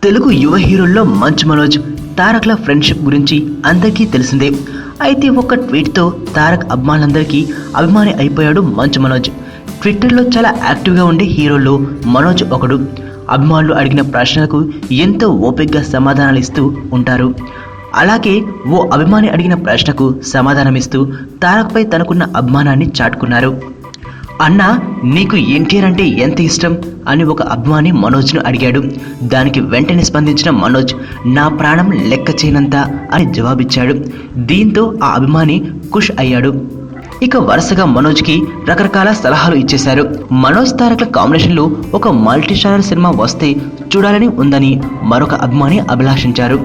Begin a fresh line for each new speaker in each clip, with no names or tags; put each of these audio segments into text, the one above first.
తెలుగు యువ హీరోల్లో మంచు మనోజ్, తారక్ల ఫ్రెండ్షిప్ గురించి అందరికీ తెలిసిందే. అయితే ఒక ట్వీట్తో తారక్ అభిమానులందరికీ అభిమాని అయిపోయాడు మంచు మనోజ్. ట్విట్టర్లో చాలా యాక్టివ్గా ఉండే హీరోల్లో మనోజ్ ఒకడు. అభిమానులు అడిగిన ప్రశ్నలకు ఎంతో ఓపికగా సమాధానాలు ఇస్తూ ఉంటారు. అలాగే ఓ అభిమాని అడిగిన ప్రశ్నకు సమాధానమిస్తూ తారక్పై తనకున్న అభిమానాన్ని చాటుకున్నారు. అన్నా, నీకు ఎన్టీఆర్ అంటే ఎంత ఇష్టం అని ఒక అభిమాని మనోజ్ను అడిగాడు. దానికి వెంటనే స్పందించిన మనోజ్, నా ప్రాణం లెక్క చేయనంత అని జవాబిచ్చాడు. దీంతో ఆ అభిమాని ఖుష్ అయ్యాడు. ఇక వరుసగా మనోజ్కి రకరకాల సలహాలు ఇచ్చేశారు. మనోజ్ తారక్ల కాంబినేషన్లో ఒక మల్టీ స్టారర్ సినిమా వస్తే చూడాలని ఉందని మరొక అభిమాని అభిలాషించారు.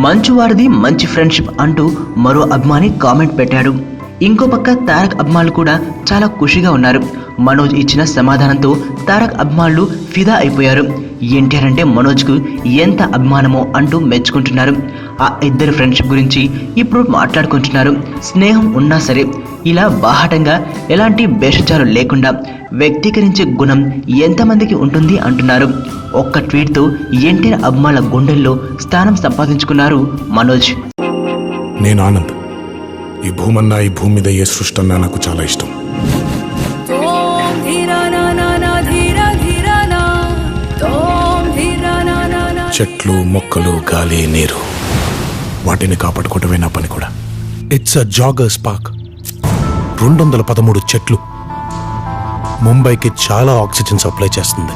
మంచు వారిది మంచి ఫ్రెండ్షిప్ అంటూ మరో అభిమాని కామెంట్ పెట్టాడు. ఇంకో పక్క తారక్ అభిమానులు కూడా చాలా ఖుషిగా ఉన్నారు. మనోజ్ ఇచ్చిన సమాధానంతో తారక్ అభిమానులు ఫిదా అయిపోయారు. ఎన్టీఆర్ అంటే మనోజ్కు ఎంత అభిమానమో అంటూ మెచ్చుకుంటున్నారు. ఆ ఇద్దరి ఫ్రెండ్షిప్ గురించి ఇప్పుడు మాట్లాడుకుంటున్నారు. స్నేహం ఉన్నా సరే ఇలా బాహాటంగా ఎలాంటి భేషజాలు లేకుండా వ్యక్తీకరించే గుణం ఎంతమందికి ఉంటుంది అంటున్నారు. ఒక్క ట్వీట్తో ఎన్టీఆర్ అభిమానుల గుండెల్లో స్థానం సంపాదించుకున్నారు మనోజ్.
నేను ఆనంద్. ఈ భూమన్నా, ఈ భూమి మీద ఏ సృష్టి అన్నా నాకు చాలా ఇష్టం. చెట్లు, మొక్కలు, గాలి, నీరు, వాటిని కాపాడుకోవటమే నా పని కూడా. It's a joggers park. 213 చెట్లు ముంబైకి చాలా ఆక్సిజన్ సప్లై చేస్తుంది.